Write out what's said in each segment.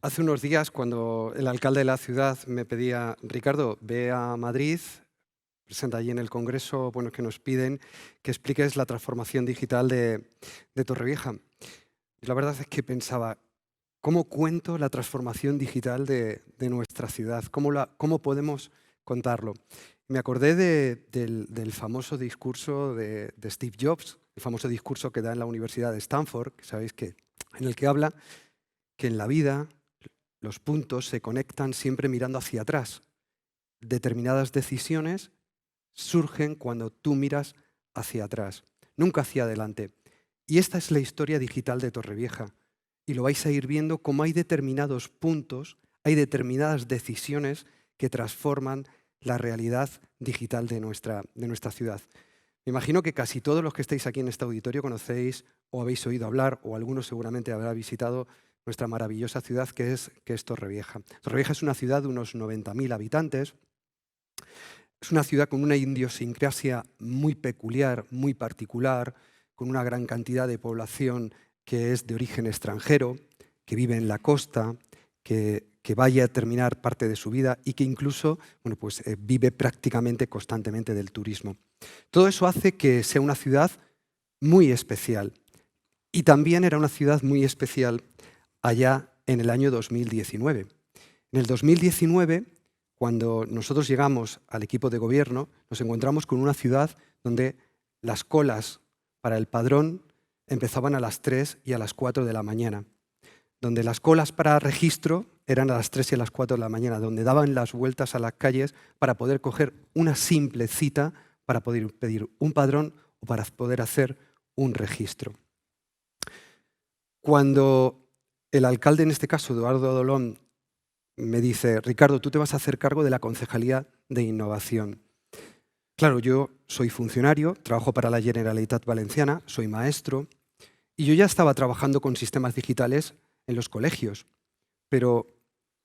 Hace unos días, cuando el alcalde de la ciudad me pedía, Ricardo, ve a Madrid, presenta allí en el Congreso, bueno, que nos piden que expliques la transformación digital de Torrevieja. Y la verdad es que pensaba, ¿cómo cuento la transformación digital de nuestra ciudad? ¿Cómo podemos contarlo? Me acordé del famoso discurso de Steve Jobs, el famoso discurso que da en la Universidad de Stanford, que sabéis que, en el que habla que en la vida los puntos se conectan siempre mirando hacia atrás. Determinadas decisiones surgen cuando tú miras hacia atrás, nunca hacia adelante. Y esta es la historia digital de Torrevieja. Y lo vais a ir viendo cómo hay determinados puntos, hay determinadas decisiones que transforman la realidad digital de nuestra ciudad. Me imagino que casi todos los que estáis aquí en este auditorio conocéis o habéis oído hablar, o algunos seguramente habrá visitado nuestra maravillosa ciudad que es Torrevieja. Torrevieja es una ciudad de unos 90.000 habitantes. Es una ciudad con una idiosincrasia muy peculiar, muy particular, con una gran cantidad de población que es de origen extranjero, que vive en la costa, que vaya a terminar parte de su vida y que incluso vive prácticamente constantemente del turismo. Todo eso hace que sea una ciudad muy especial. Y también era una ciudad muy especial allá en el año 2019. En el 2019, cuando nosotros llegamos al equipo de gobierno, nos encontramos con una ciudad donde las colas para el padrón empezaban a las 3 y a las 4 de la mañana, donde las colas para registro eran a las 3 y a las 4 de la mañana, donde daban las vueltas a las calles para poder coger una simple cita para poder pedir un padrón o para poder hacer un registro. Cuando el alcalde, en este caso, Eduardo Dolón, me dice, Ricardo, tú te vas a hacer cargo de la Concejalía de Innovación. Claro, yo soy funcionario, trabajo para la Generalitat Valenciana, soy maestro, y yo ya estaba trabajando con sistemas digitales en los colegios, pero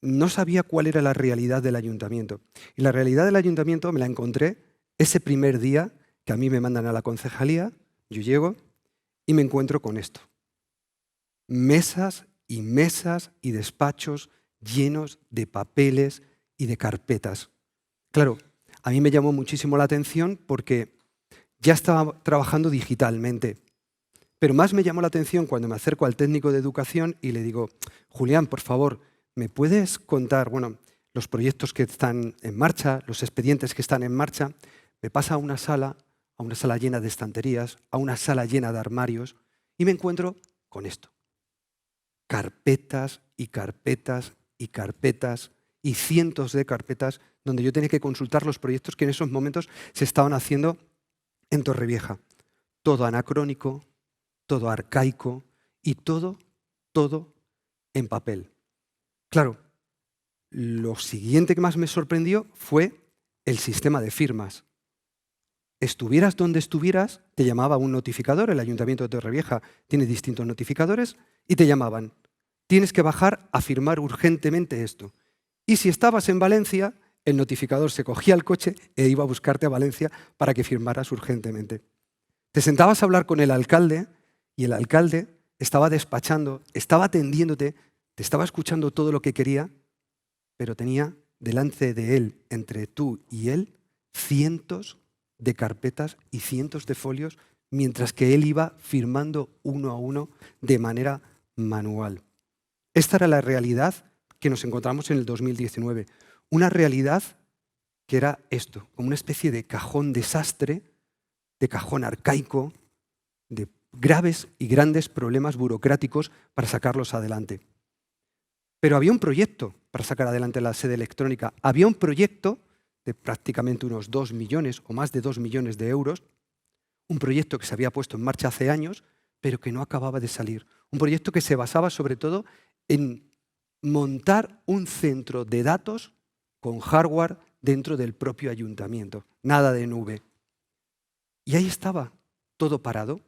no sabía cuál era la realidad del ayuntamiento. Y la realidad del ayuntamiento me la encontré ese primer día que a mí me mandan a la concejalía, yo llego y me encuentro con esto. Mesas y despachos llenos de papeles y de carpetas. Claro, a mí me llamó muchísimo la atención porque ya estaba trabajando digitalmente. Pero más me llamó la atención cuando me acerco al técnico de educación y le digo, Julián, por favor, ¿me puedes contar los proyectos que están en marcha, los expedientes que están en marcha? Me pasa a una sala llena de estanterías, a una sala llena de armarios y me encuentro con esto. Carpetas y carpetas y carpetas y cientos de carpetas donde yo tenía que consultar los proyectos que en esos momentos se estaban haciendo en Torrevieja. Todo anacrónico, todo arcaico y todo en papel. Claro, lo siguiente que más me sorprendió fue el sistema de firmas. Estuvieras donde estuvieras, te llamaba un notificador, el Ayuntamiento de Torrevieja tiene distintos notificadores, y te llamaban. Tienes que bajar a firmar urgentemente esto. Y si estabas en Valencia, el notificador se cogía el coche e iba a buscarte a Valencia para que firmaras urgentemente. Te sentabas a hablar con el alcalde y el alcalde estaba despachando, estaba atendiéndote, te estaba escuchando todo lo que quería, pero tenía delante de él, entre tú y él, cientos de carpetas y cientos de folios, mientras que él iba firmando uno a uno de manera manual. Esta era la realidad que nos encontramos en el 2019. Una realidad que era esto, como una especie de cajón desastre, de cajón arcaico, de graves y grandes problemas burocráticos para sacarlos adelante. Pero había un proyecto para sacar adelante la sede electrónica. Había un proyecto de prácticamente unos 2 millones o más de 2 millones de euros, un proyecto que se había puesto en marcha hace años, pero que no acababa de salir. Un proyecto que se basaba sobre todo en montar un centro de datos con hardware dentro del propio ayuntamiento, nada de nube. Y ahí estaba, todo parado.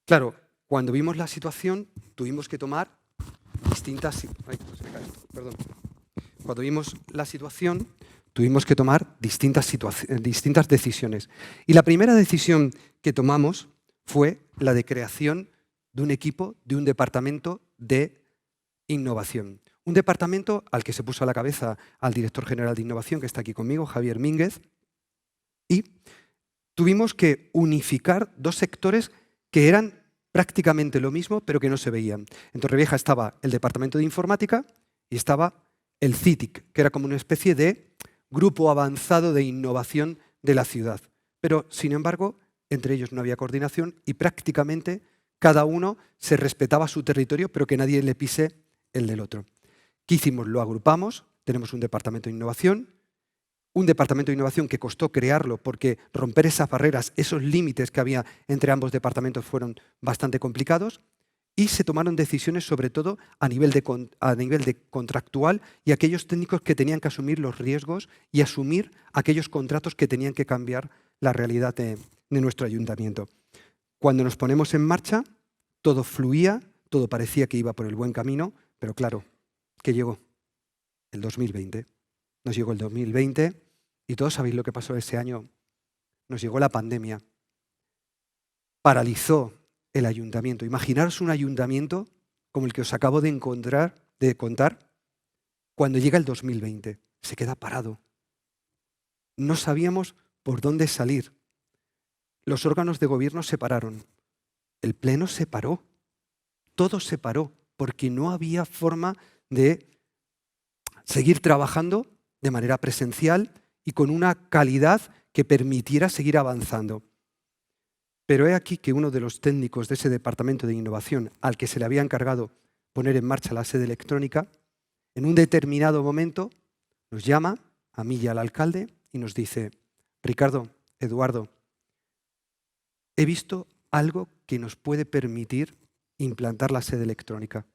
Claro, cuando vimos la situación, tuvimos que tomar distintas... Cuando vimos la situación, tuvimos que tomar distintas decisiones. Y la primera decisión que tomamos fue la de creación de un equipo, de un departamento de innovación. Un departamento al que se puso a la cabeza al director general de innovación, que está aquí conmigo, Javier Mínguez, y tuvimos que unificar dos sectores que eran prácticamente lo mismo, pero que no se veían. En Torrevieja estaba el departamento de informática y estaba el CITIC, que era como una especie de grupo avanzado de innovación de la ciudad. Pero, sin embargo, entre ellos no había coordinación y prácticamente cada uno se respetaba su territorio, pero que nadie le pise el del otro. ¿Qué hicimos? Lo agrupamos, tenemos un departamento de innovación que costó crearlo porque romper esas barreras, esos límites que había entre ambos departamentos fueron bastante complicados, y se tomaron decisiones sobre todo a nivel de contractual y aquellos técnicos que tenían que asumir los riesgos y asumir aquellos contratos que tenían que cambiar la realidad de nuestro ayuntamiento. Cuando nos ponemos en marcha, todo fluía, todo parecía que iba por el buen camino, pero claro, ¿qué llegó? El 2020. Nos llegó el 2020 y todos sabéis lo que pasó ese año. Nos llegó la pandemia. Paralizó el ayuntamiento. Imaginaros un ayuntamiento como el que os acabo de contar, cuando llega el 2020. Se queda parado. No sabíamos por dónde salir. Los órganos de gobierno se pararon. El pleno se paró. Todo se paró porque no había forma de seguir trabajando de manera presencial y con una calidad que permitiera seguir avanzando. Pero he aquí que uno de los técnicos de ese departamento de innovación al que se le había encargado poner en marcha la sede electrónica, en un determinado momento nos llama, a mí y al alcalde, y nos dice: Ricardo, Eduardo, he visto algo que nos puede permitir implantar la sede electrónica.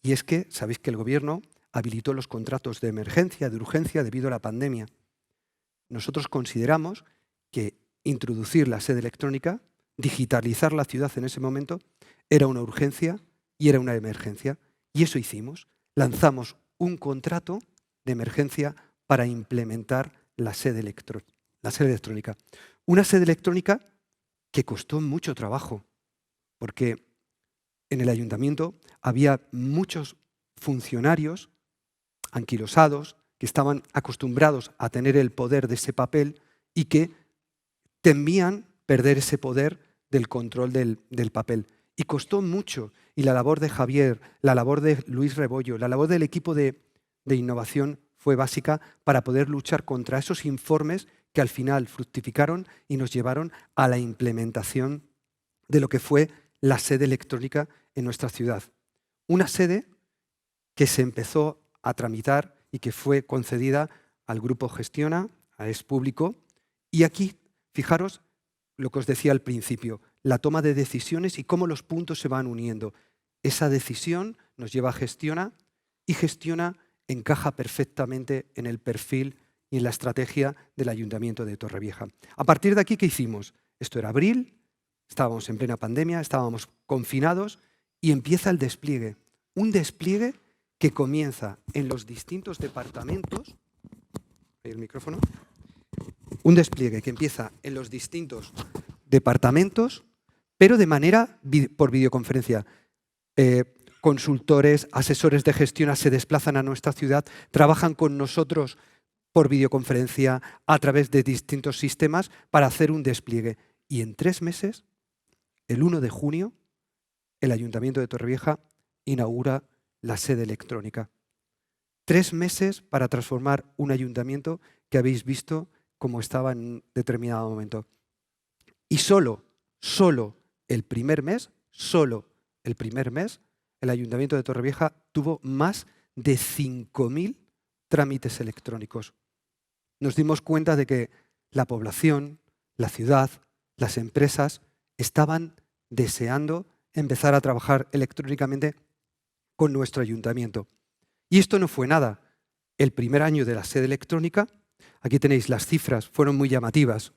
Y es que, sabéis que el gobierno habilitó los contratos de emergencia, de urgencia, debido a la pandemia. Nosotros consideramos que introducir la sede electrónica, digitalizar la ciudad en ese momento, era una urgencia y era una emergencia. Y eso hicimos. Lanzamos un contrato de emergencia para implementar la sede electrónica. Una sede electrónica que costó mucho trabajo, porque en el ayuntamiento había muchos funcionarios anquilosados que estaban acostumbrados a tener el poder de ese papel y que temían perder ese poder del control del papel. Y costó mucho. Y la labor de Javier, la labor de Luis Rebollo, la labor del equipo de innovación fue básica para poder luchar contra esos informes que al final fructificaron y nos llevaron a la implementación de lo que fue la sede electrónica en nuestra ciudad. Una sede que se empezó a tramitar y que fue concedida al Grupo Gestiona, a Es Público. Y aquí, fijaros lo que os decía al principio, la toma de decisiones y cómo los puntos se van uniendo. Esa decisión nos lleva a Gestiona y Gestiona encaja perfectamente en el perfil y en la estrategia del Ayuntamiento de Torrevieja. A partir de aquí, ¿qué hicimos? Esto era abril, estábamos en plena pandemia, estábamos confinados y empieza el despliegue. Un despliegue que comienza en los distintos departamentos. Ahí el micrófono. Un despliegue que empieza en los distintos departamentos, pero de manera por videoconferencia. Consultores, asesores de gestión se desplazan a nuestra ciudad, trabajan con nosotros por videoconferencia a través de distintos sistemas para hacer un despliegue. Y en 3 meses, el 1 de junio, el Ayuntamiento de Torrevieja inaugura la sede electrónica. 3 meses para transformar un ayuntamiento que habéis visto como estaba en determinado momento. Y solo el primer mes, el Ayuntamiento de Torrevieja tuvo más de 5.000 trámites electrónicos. Nos dimos cuenta de que la población, la ciudad, las empresas estaban deseando empezar a trabajar electrónicamente con nuestro ayuntamiento. Y esto no fue nada. El primer año de la sede electrónica, aquí tenéis las cifras, fueron muy llamativas.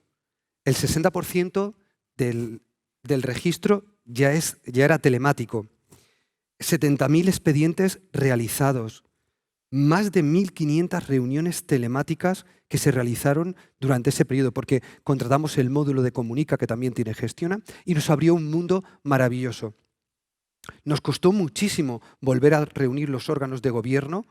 El 60% del registro ya era telemático. 70.000 expedientes realizados. Más de 1.500 reuniones telemáticas que se realizaron durante ese periodo, porque contratamos el módulo de Comunica, que también tiene Gestiona, y nos abrió un mundo maravilloso. Nos costó muchísimo volver a reunir los órganos de gobierno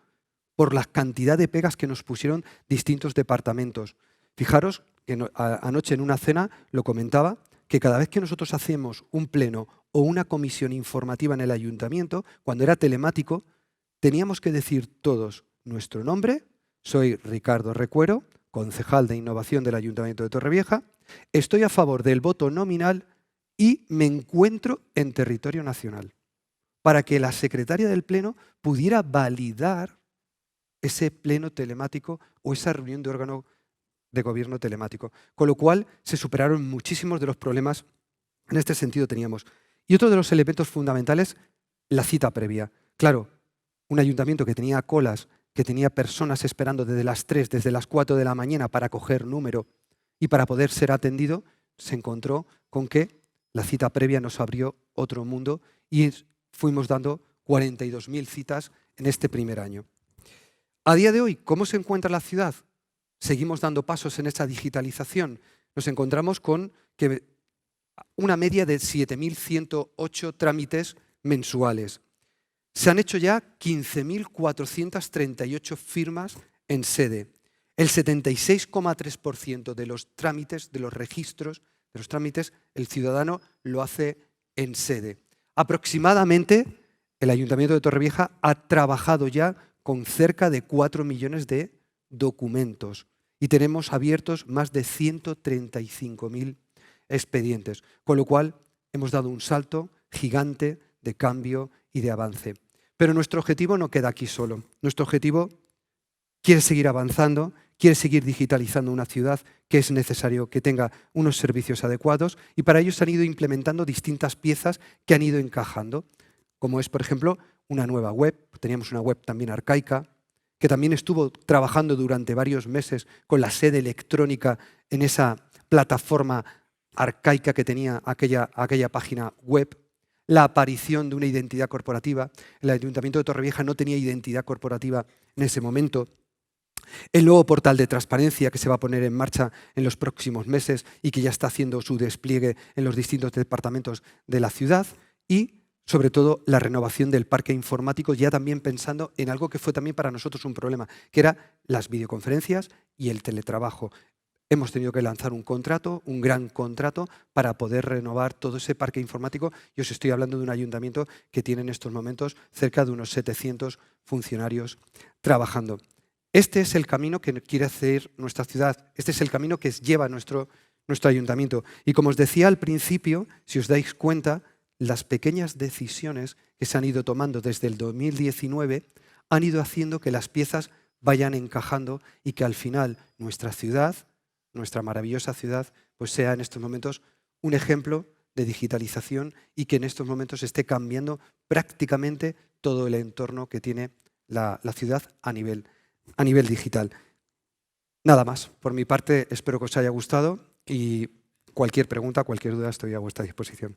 por la cantidad de pegas que nos pusieron distintos departamentos. Fijaros que anoche en una cena lo comentaba, que cada vez que nosotros hacemos un pleno o una comisión informativa en el ayuntamiento, cuando era telemático, teníamos que decir todos nuestro nombre. Soy Ricardo Recuero, concejal de Innovación del Ayuntamiento de Torrevieja. Estoy a favor del voto nominal y me encuentro en territorio nacional, para que la secretaria del Pleno pudiera validar ese pleno telemático o esa reunión de órgano de gobierno telemático. Con lo cual se superaron muchísimos de los problemas en este sentido teníamos. Y otro de los elementos fundamentales, la cita previa. Claro, un ayuntamiento que tenía colas, que tenía personas esperando desde las 3, desde las 4 de la mañana para coger número y para poder ser atendido, se encontró con que la cita previa nos abrió otro mundo y fuimos dando 42.000 citas en este primer año. A día de hoy, ¿cómo se encuentra la ciudad? Seguimos dando pasos en esa digitalización. Nos encontramos con que una media de 7.108 trámites mensuales. Se han hecho ya 15.438 firmas en sede. El 76,3% de los trámites, de los registros, de los trámites, el ciudadano lo hace en sede. Aproximadamente, el Ayuntamiento de Torrevieja ha trabajado ya con cerca de 4 millones de documentos y tenemos abiertos más de 135.000 expedientes, con lo cual hemos dado un salto gigante de cambio y de avance. Pero nuestro objetivo no queda aquí solo. Nuestro objetivo quiere seguir avanzando, quiere seguir digitalizando una ciudad que es necesario que tenga unos servicios adecuados y para ello se han ido implementando distintas piezas que han ido encajando, como es, por ejemplo, una nueva web. Teníamos una web también arcaica, que también estuvo trabajando durante varios meses con la sede electrónica en esa plataforma arcaica que tenía aquella página web. La aparición de una identidad corporativa. El Ayuntamiento de Torrevieja no tenía identidad corporativa en ese momento. El nuevo portal de transparencia que se va a poner en marcha en los próximos meses y que ya está haciendo su despliegue en los distintos departamentos de la ciudad y, sobre todo, la renovación del parque informático, ya también pensando en algo que fue también para nosotros un problema, que era las videoconferencias y el teletrabajo. Hemos tenido que lanzar un contrato, un gran contrato, para poder renovar todo ese parque informático. Y os estoy hablando de un ayuntamiento que tiene en estos momentos cerca de unos 700 funcionarios trabajando. Este es el camino que quiere hacer nuestra ciudad, este es el camino que lleva nuestro ayuntamiento. Y como os decía al principio, si os dais cuenta, las pequeñas decisiones que se han ido tomando desde el 2019 han ido haciendo que las piezas vayan encajando y que al final nuestra ciudad, nuestra maravillosa ciudad, pues sea en estos momentos un ejemplo de digitalización y que en estos momentos esté cambiando prácticamente todo el entorno que tiene la ciudad a nivel digital. Nada más. Por mi parte, espero que os haya gustado y cualquier pregunta, cualquier duda, estoy a vuestra disposición.